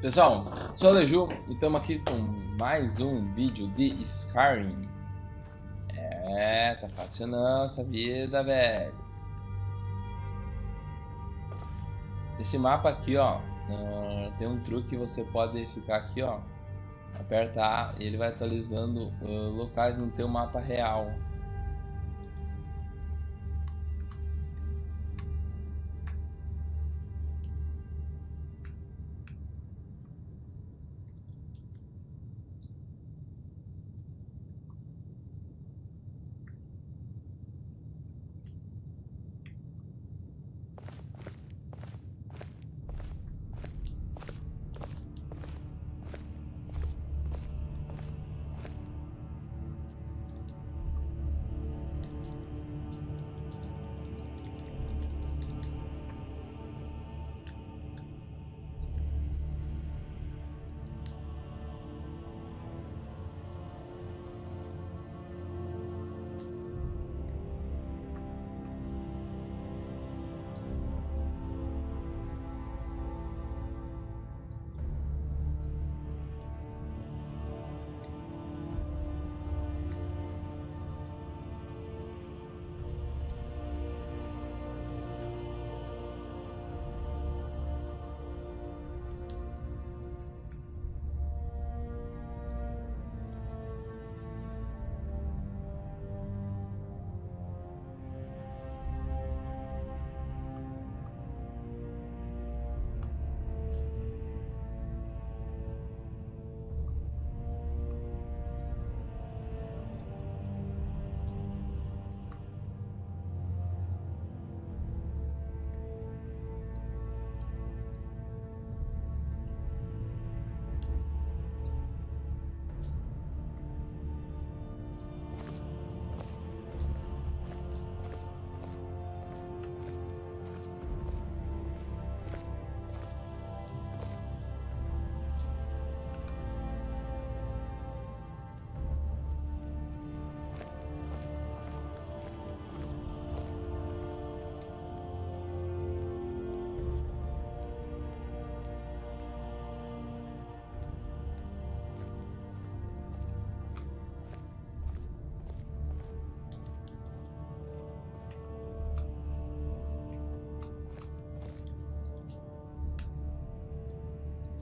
Pessoal, sou o Leju e estamos aqui com mais um vídeo de Skyrim. Tá fácil não essa vida, velho. Esse mapa aqui, ó, tem um truque que você pode ficar aqui, ó, aperta A e ele vai atualizando locais no teu mapa real.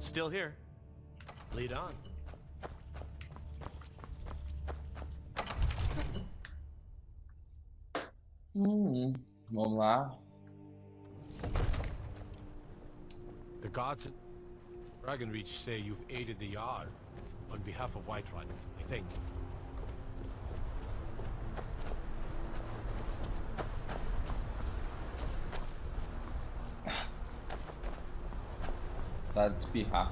Still here. Lead on. Vamos lá. The gods at Dragonreach say you've aided the Jarl on behalf of Whiterun, I think. Tá de espirrar.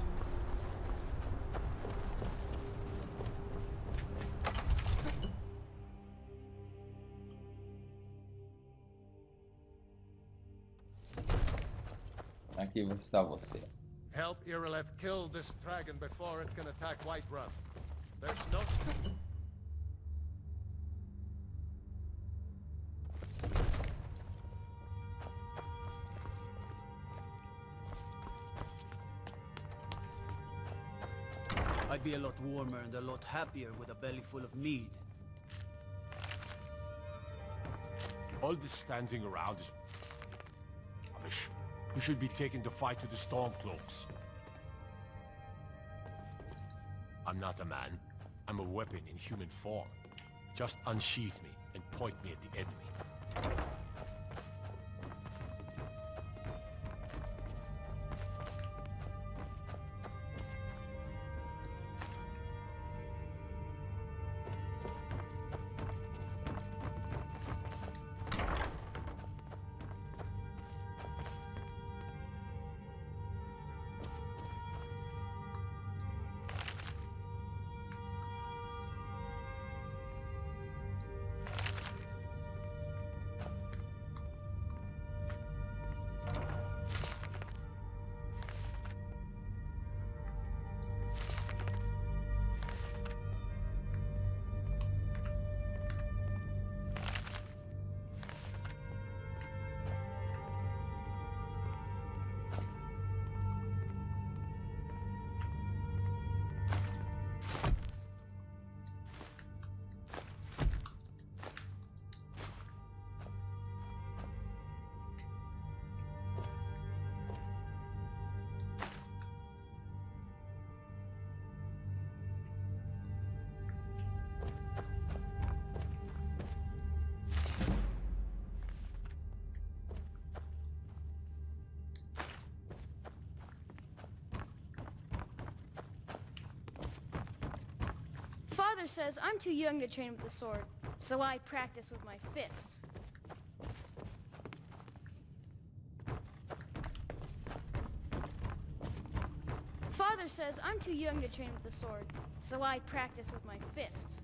Aqui está você. Help Irileth kill this dragon before it can attack Whiterun. There's no... I'd be a lot warmer and a lot happier with a belly full of mead. All this standing around is rubbish. We should be taken to fight with the Stormcloaks. I'm not a man. I'm a weapon in human form. Just unsheath me and point me at the enemy. Father says I'm too young to train with the sword, so I practice with my fists. Father says I'm too young to train with the sword, so I practice with my fists.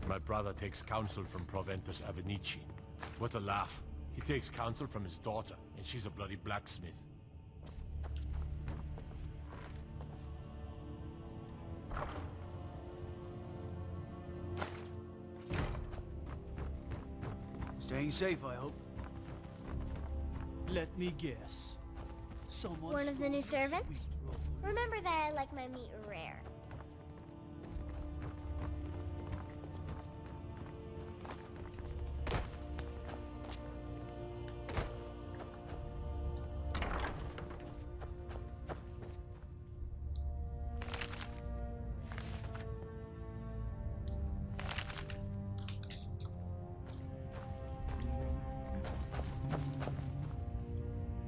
My brother takes counsel from Proventus Avenici. What a laugh. He takes counsel from his daughter, and she's a bloody blacksmith. Staying safe, I hope. Let me guess. Someone One of the new stole your servants? sweet roll. Remember that I like my meat rare.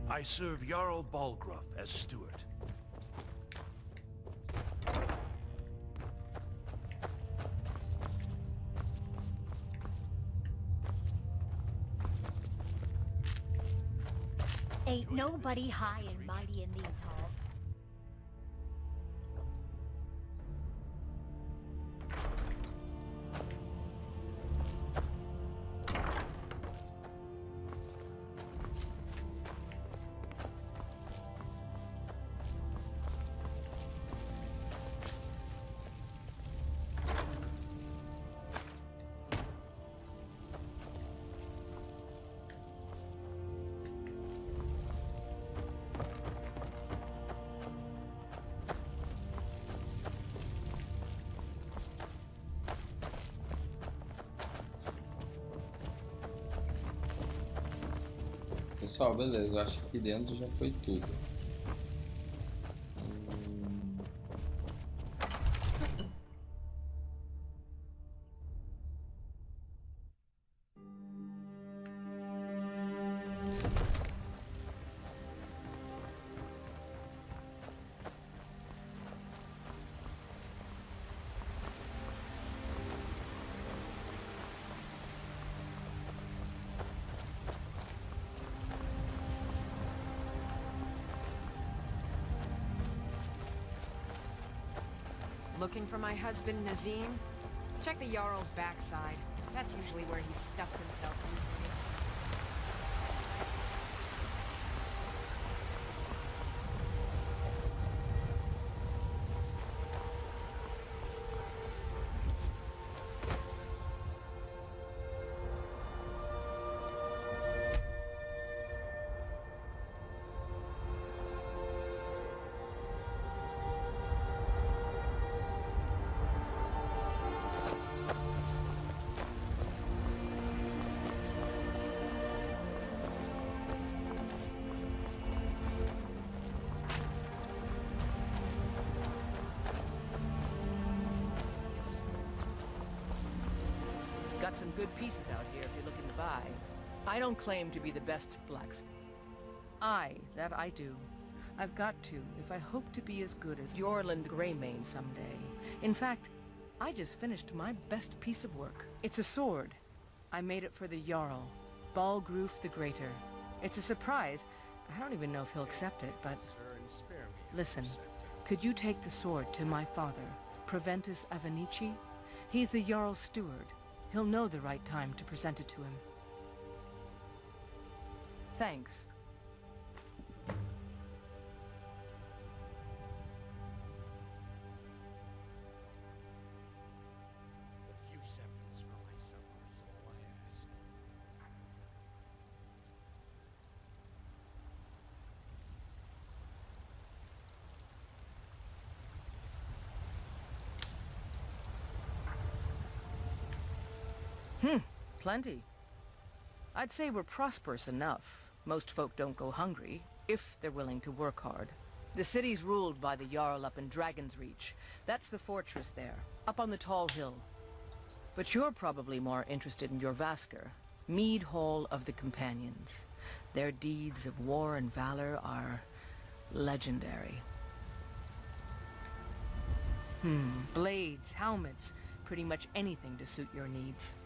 I serve Jarl Balgruuf as steward. Ain't nobody high and mighty in these halls. Pessoal, beleza, eu acho que aqui dentro já foi tudo. Looking for my husband, Nazim? Check the Jarl's backside. That's usually where he stuffs himself these days. Got some good pieces out here if you're looking to buy. I don't claim to be the best blacksmith. That I do. I've got to, if I hope to be as good as Jorland Greymane someday. In fact, I just finished my best piece of work. It's a sword. I made it for the Jarl, Balgruuf the Greater. It's a surprise. I don't even know if he'll accept it, but... Listen, could you take the sword to my father, Proventus Avenici? He's the Jarl's steward. He'll know the right time to present it to him. Thanks. A few seconds for my supper is all I ask. Plenty. I'd say we're prosperous enough. Most folk don't go hungry, if they're willing to work hard. The city's ruled by the Jarl up in Dragon's Reach. That's the fortress there, up on the tall hill. But you're probably more interested in your Vasker, Mead Hall of the Companions. Their deeds of war and valor are legendary. Blades, helmets, pretty much anything to suit your needs.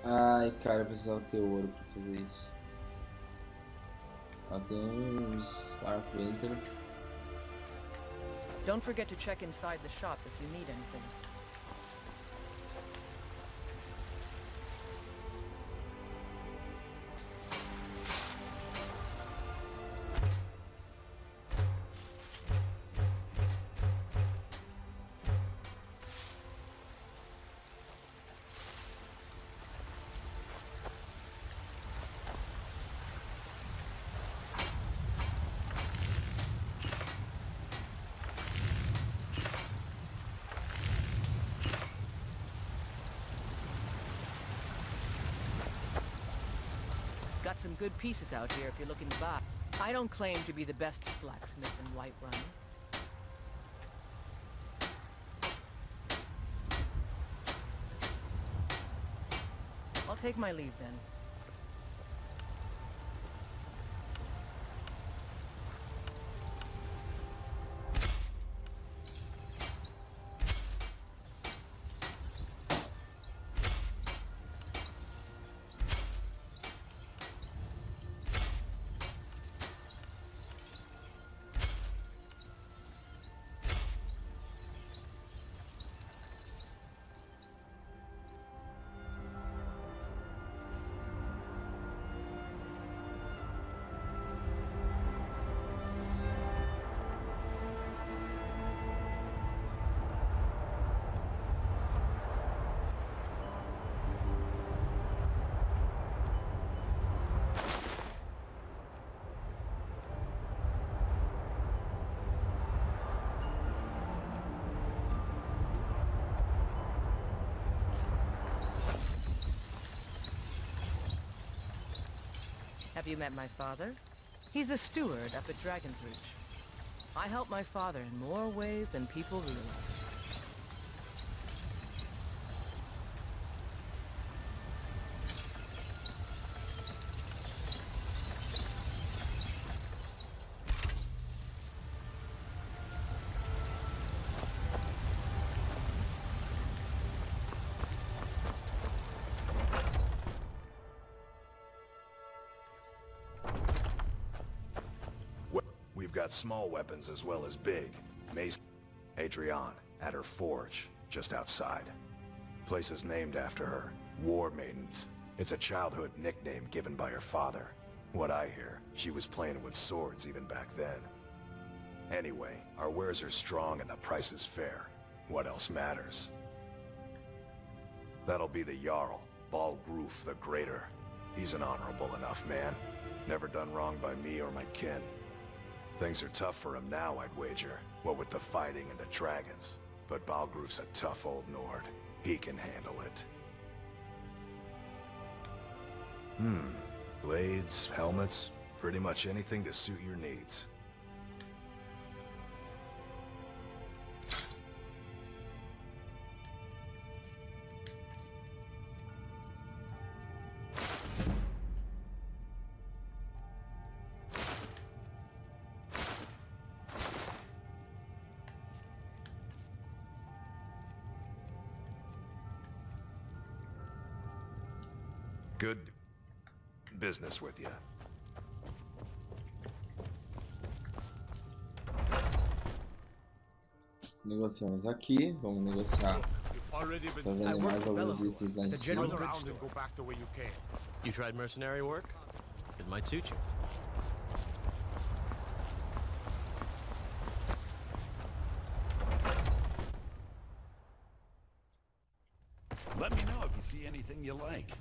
Ai, cara, eu precisava ter ouro pra fazer isso. Tem uns arco enter. Don't forget to check inside the shop if you need anything. Got some good pieces out here if you're looking to buy. I don't claim to be the best blacksmith in Whiterun. I'll take my leave then. Have you met my father? He's a steward up at Dragon's Reach. I help my father in more ways than people realize. We've got small weapons as well as big. Mace Adrian at her forge, just outside. Place is named after her. War Maidens. It's a childhood nickname given by her father. What I hear, she was playing with swords even back then. Anyway, our wares are strong and the price is fair. What else matters? That'll be the Jarl, Balgruf the Greater. He's an honorable enough man. Never done wrong by me or my kin. Things are tough for him now, I'd wager. What with the fighting and the dragons. But Balgruf's a tough old Nord. He can handle it. Blades, helmets, pretty much anything to suit your needs. Good business with you. Negociamos aqui, vamos negociar. Tô vendo mais alguns itens lá em cima. You tried mercenary work? It might suit you. Let me know if you see anything you like.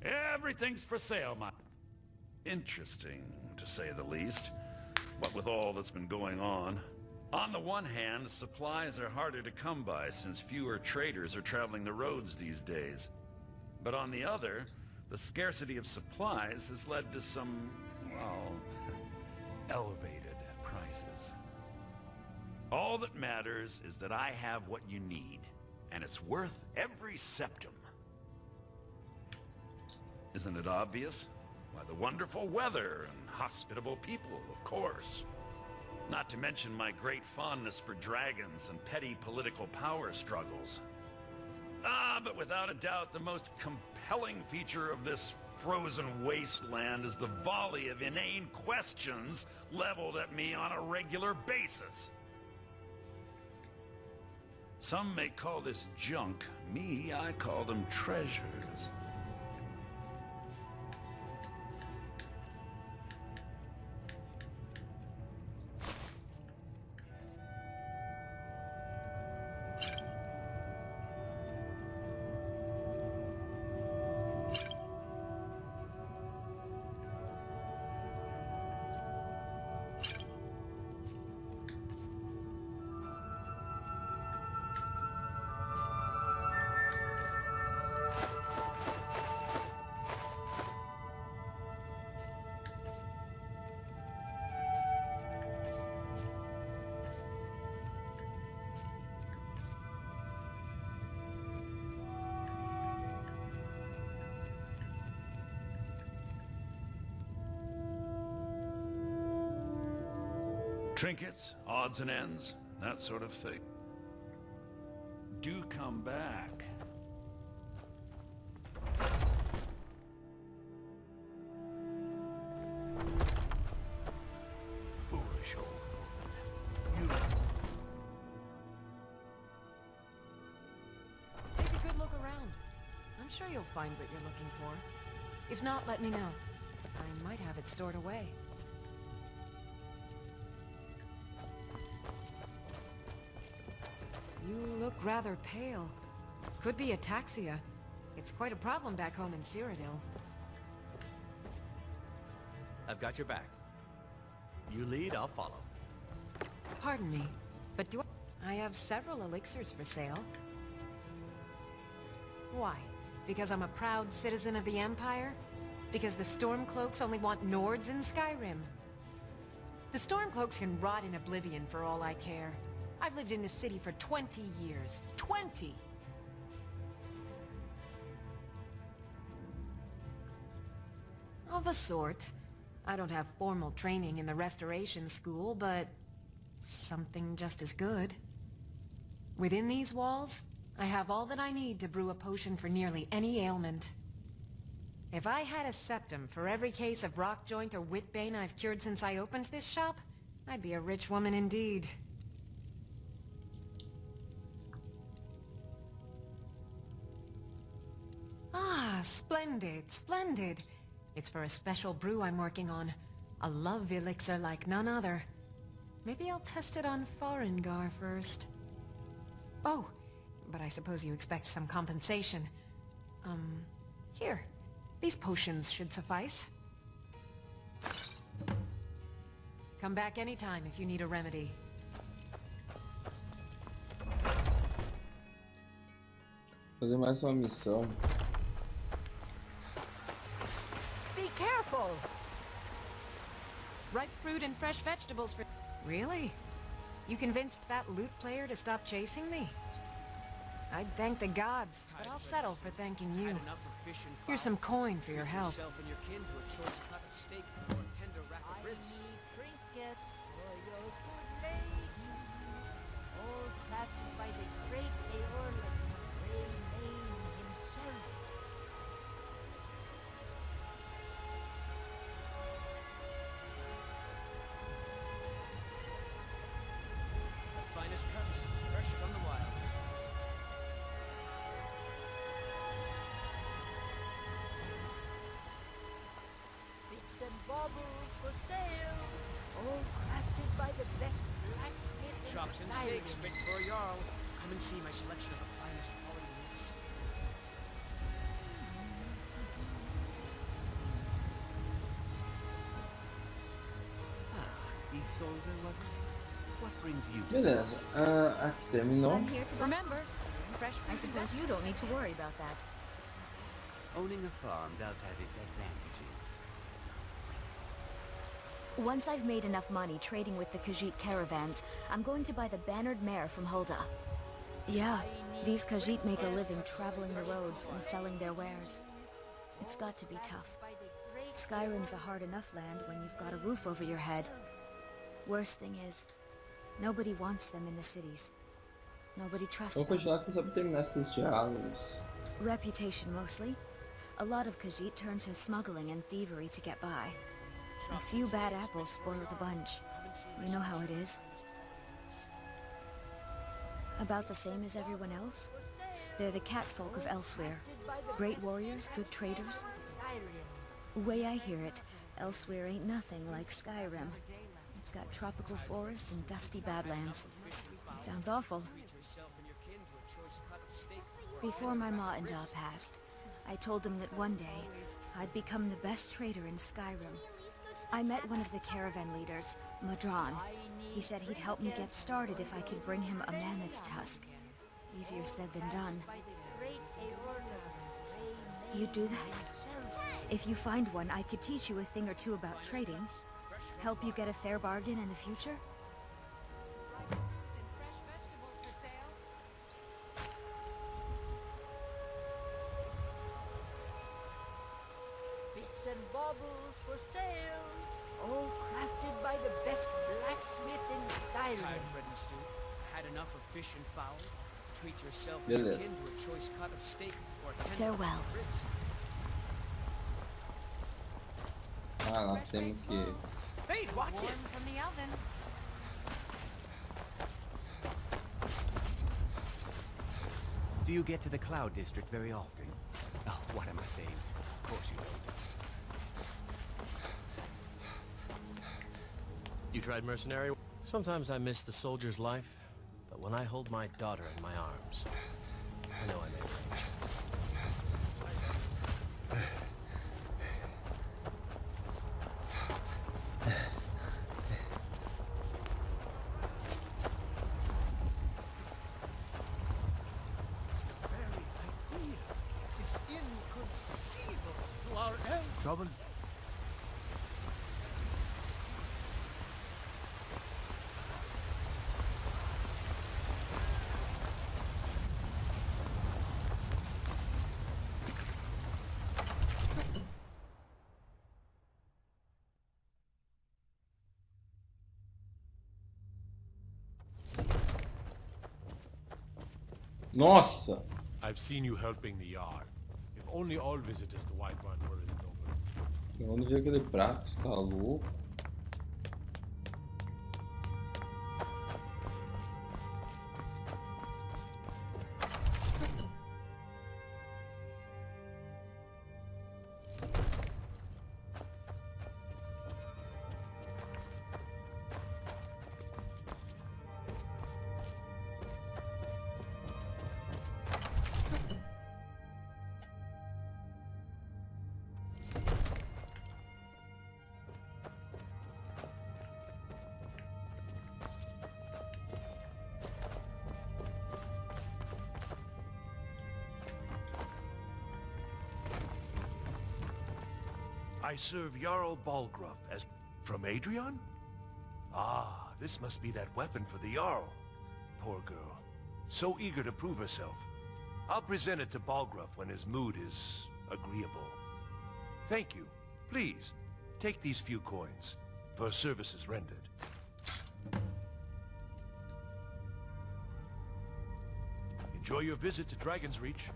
Everything's for sale, Interesting, to say the least. What with all that's been going on. On the one hand, supplies are harder to come by since fewer traders are traveling the roads these days. But on the other, the scarcity of supplies has led to some, well, elevated prices. All that matters is that I have what you need, and it's worth every septum. Isn't it obvious? Why, the wonderful weather and hospitable people, of course. Not to mention my great fondness for dragons and petty political power struggles. But without a doubt, the most compelling feature of this frozen wasteland is the volley of inane questions leveled at me on a regular basis. Some may call this junk. Me, I call them treasures. Trinkets, odds and ends, that sort of thing. Do come back. Foolish old woman. You... Take a good look around. I'm sure you'll find what you're looking for. If not, let me know. I might have it stored away. You look rather pale. Could be ataxia. It's quite a problem back home in Cyrodiil. I've got your back. You lead, I'll follow. Pardon me, but do I have several elixirs for sale. Why? Because I'm a proud citizen of the Empire? Because the Stormcloaks only want Nords in Skyrim? The Stormcloaks can rot in oblivion for all I care. I've lived in this city for 20 years. 20! Of a sort. I don't have formal training in the Restoration School, but something just as good. Within these walls, I have all that I need to brew a potion for nearly any ailment. If I had a septum for every case of rock joint or whitbane I've cured since I opened this shop, I'd be a rich woman indeed. Ah, splendid, splendid. It's for a special brew I'm working on. A love elixir like none other. Maybe I'll test it on Farengar first. Oh, but I suppose you expect some compensation. Here. These potions should suffice. Come back anytime if you need a remedy. Fazer mais uma missão. Be careful! Ripe fruit and fresh vegetables for... Really? You convinced that loot player to stop chasing me? I'd thank the gods, but I'll settle for thanking you. Here's some coin for your help. Yourself and your kin to a choice cut of steak or a tender rack of ribs. I need trinkets for your good lady, all crafted by the great Aorlan, Greymane himself. The finest cuts, fresh from the wilds. Bits and baubles for sale, all crafted by the best blacksmith in Chops and Skyrim. steaks fit for a Jarl. Come and see my selection of the finest quality meats. Ysolda, was it? What brings you to Beleza, aqui terminou. I'm here to Remember, fresh I suppose you don't need to worry about that. Owning a farm does have its advantages. Once I've made enough money trading with the Khajiit caravans, I'm going to buy the bannered mare from Hulda. Yeah, these Khajiit make a living traveling the roads and selling their wares. It's got to be tough. Skyrim's a hard enough land when you've got a roof over your head. Worst thing is, nobody wants them in the cities. Nobody trusts them. Vou continuar aqui só pra terminar esses diálogos. Reputation mostly. A lot of Khajiit turn to smuggling and thievery to get by. A few bad apples spoil the bunch. You know how it is. About the same as everyone else. They're the catfolk of elsewhere. Great warriors, good traders. Way I hear it, elsewhere ain't nothing like Skyrim. It's got tropical forests and dusty badlands. It sounds awful. Before my ma and da passed, I told them that one day, I'd become the best trader in Skyrim. I met one of the caravan leaders, Madron. He said he'd help me get started if I could bring him a mammoth's tusk. Easier said than done. You'd do that? If you find one, I could teach you a thing or two about trading. Help you get a fair bargain in the future? Bits and baubles for sale. All crafted by the best blacksmith in Skyrim. Tired bread and stew. Had enough of fish and fowl. Treat yourself Beleza. akin to a choice cut of steak or a tender Farewell. ribs. Ah, nós temos que... Hey, watch it! Warm from the oven. Do you get to the Cloud District very often? Oh, what am I saying? Of course you don't. You tried mercenary? Sometimes I miss the soldier's life, but when I hold my daughter in my arms, I know I made arrangements. It's inconceivable to our end. Trouble? Nossa! I've seen you helping the Yard. If only all visitors to Whiterun were as noble. De onde veio aquele prato? Tá louco? I serve Jarl Balgruff as... From Adrian? Ah, this must be that weapon for the Jarl. Poor girl. So eager to prove herself. I'll present it to Balgruff when his mood is agreeable. Thank you. Please, take these few coins for services rendered. Enjoy your visit to Dragon's Reach.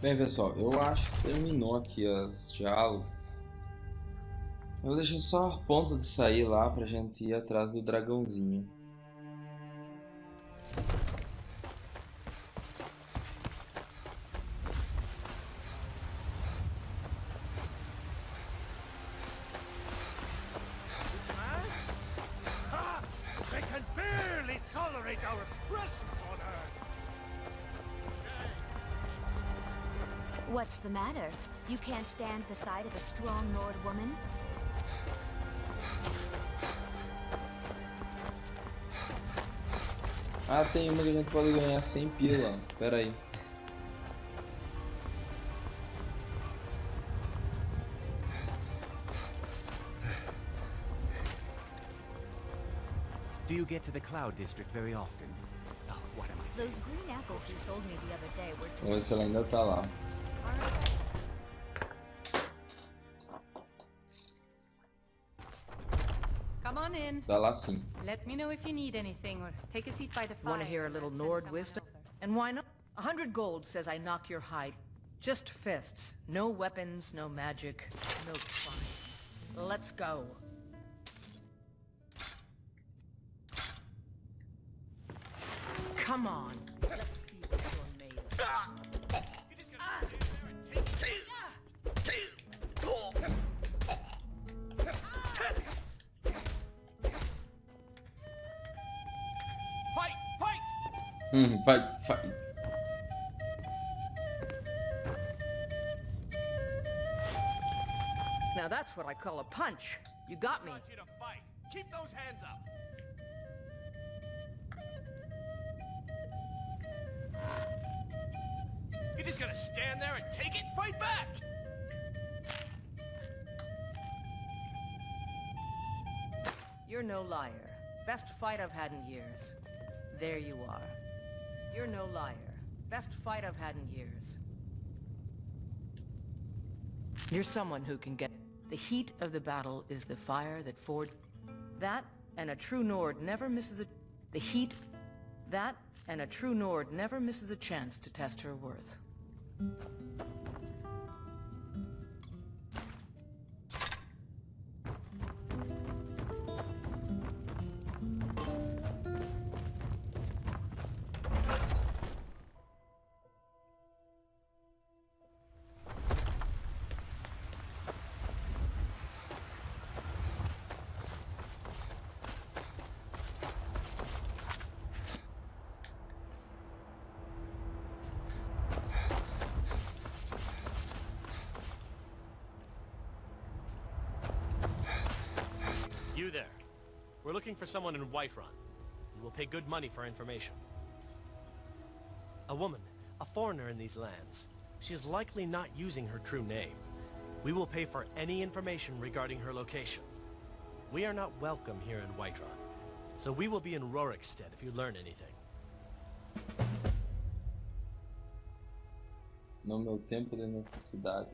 Bem, pessoal, eu acho que terminou aqui os diálogos. Eu deixei só a ponto de sair lá pra gente ir atrás do dragãozinho. What's the matter? You can't stand the sight of a strong Nord woman? Ah, tem uma que a gente pode ganhar 100 pila. Pera aí. Do you get to the Cloud District very often? Oh, what am I saying? Those green apples you sold me the other day were Vamos ver se ela ainda tá lá. Come on in. Tá lá sim. Let me know if you need anything or take a seat by the fire. Want to hear a little Nord wisdom? And why not? 100 gold says I knock your hide. Just fists. No weapons, no magic, no fun. Let's go. Come on. Let's see what you're made of. You just gotta stand there and take it. Fight! Fight! Fight. Now that's what I call a punch. You got me. I want you to fight. Keep those hands up. You just gotta stand there and take it. Fight back. You're no liar. Best fight I've had in years. There you are. You're no liar. Best fight I've had in years. You're someone who can get... The heat of the battle is the fire that forged... That, and a true Nord never misses a... The heat... That, and a true Nord never misses a chance to test her worth. You there. We're looking for someone in Whiterun. You will pay good money for information. A woman, a foreigner in these lands. She is likely not using her true name. We will pay for any information regarding her location. We are not welcome here in Whiterun, so we will be in Rorikstead if you learn anything. No meu tempo de necessidade.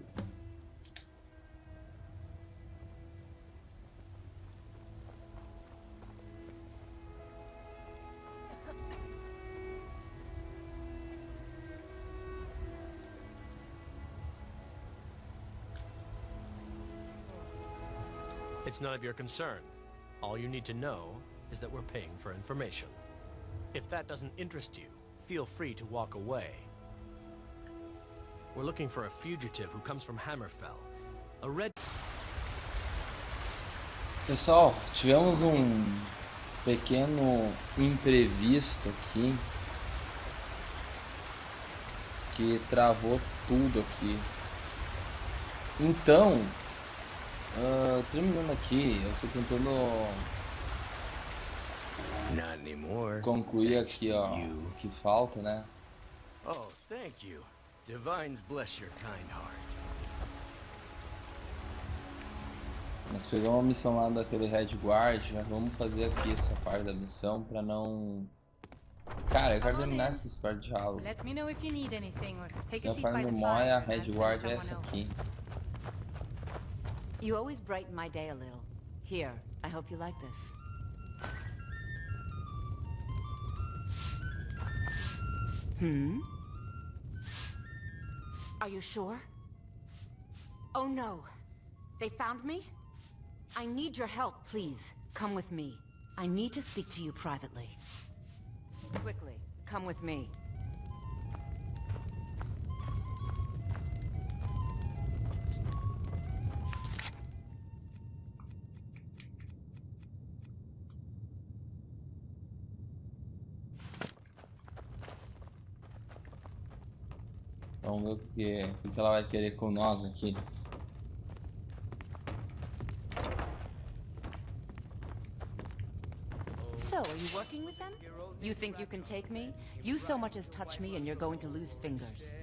It's none of your concern. All you need to know is that we're paying for information. If that doesn't interest you, feel free to walk away. We're looking for a fugitive who comes from Hammerfell. A red... Pessoal, tivemos pequeno imprevisto aqui que travou tudo aqui. Então, terminando aqui, eu tô tentando concluir aqui, ó, o que falta, né? Oh, thank you. Divines bless your kind heart. Nós pegamos uma missão lá daquele Red Guard, mas vamos fazer aqui essa parte da missão pra não... Cara, eu quero terminar essas partes de diálogo. Let me know if you need anything or take Se a a seat parte by the memória, a fire. Red Guard é essa aqui. You always brighten my day a little. Here, I hope you like this. Are you sure? Oh no. They found me? I need your help, please. Come with me. I need to speak to you privately. Quickly, come with me. Vamos ver o que ela vai querer com nós aqui. So, are you working with them? You think you can take me? You so much as touch me and you're going to lose fingers.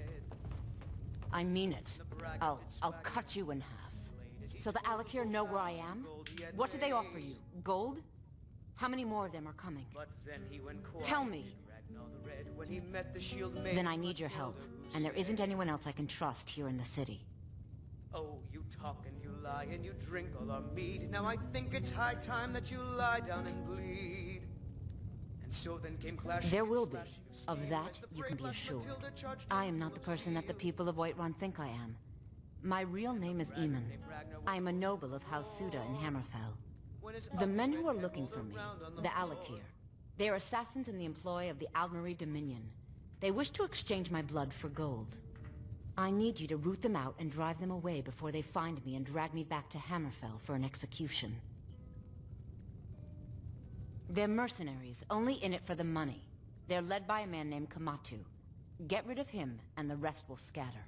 I mean it. I'll cut you in half. So the Alakir know where I am? What do they offer you? Gold? How many more of them are coming? Tell me. Then I need your help, and there isn't anyone else I can trust here in the city. Oh, you talk and you lie and you drink all our mead. Now I think it's high time that you lie down and bleed. And so then came clash. There will be. Of that, you can be assured. I am not the person that the people of Whiterun think I am. My real name is Eamon. I am a noble of House Suda in Hammerfell. The men who are looking for me, the Alakir, they are assassins in the employ of the Aldmeri Dominion. They wish to exchange my blood for gold. I need you to root them out and drive them away before they find me and drag me back to Hammerfell for an execution. They're mercenaries, only in it for the money. They're led by a man named Kamatu. Get rid of him, and the rest will scatter.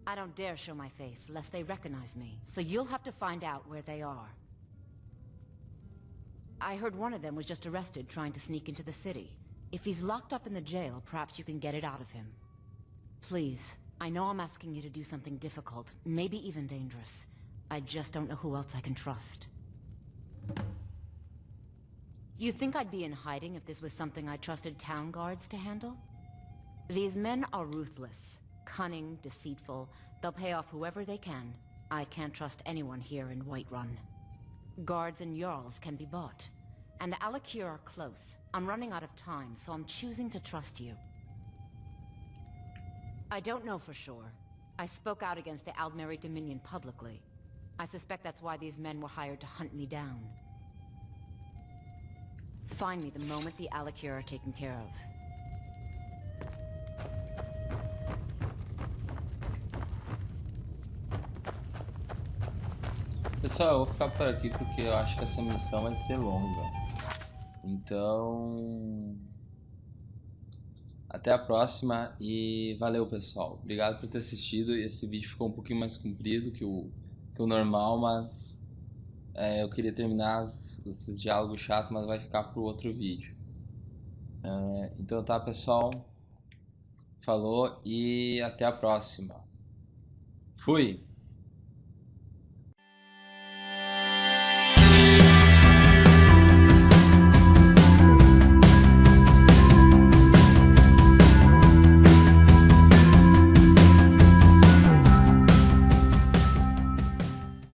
I don't dare show my face, lest they recognize me, so you'll have to find out where they are. I heard one of them was just arrested trying to sneak into the city. If he's locked up in the jail, perhaps you can get it out of him. Please, I know I'm asking you to do something difficult, maybe even dangerous. I just don't know who else I can trust. You think I'd be in hiding if this was something I trusted town guards to handle? These men are ruthless, cunning, deceitful. They'll pay off whoever they can. I can't trust anyone here in Whiterun. Guards and Jarls can be bought. And the Alakir are close. I'm running out of time, so I'm choosing to trust you. I don't know for sure. I spoke out against the Aldmeri Dominion publicly. I suspect that's why these men were hired to hunt me down. Find me the moment the Alakir are taken care of. Pessoal, eu vou ficar por aqui porque eu acho que essa missão vai ser longa. Então, até a próxima e valeu, pessoal. Obrigado por ter assistido. Esse vídeo ficou um pouquinho mais comprido que o normal, mas eu queria terminar esses diálogos chatos, mas vai ficar para o outro vídeo. Então tá, pessoal. Falou e até a próxima. Fui!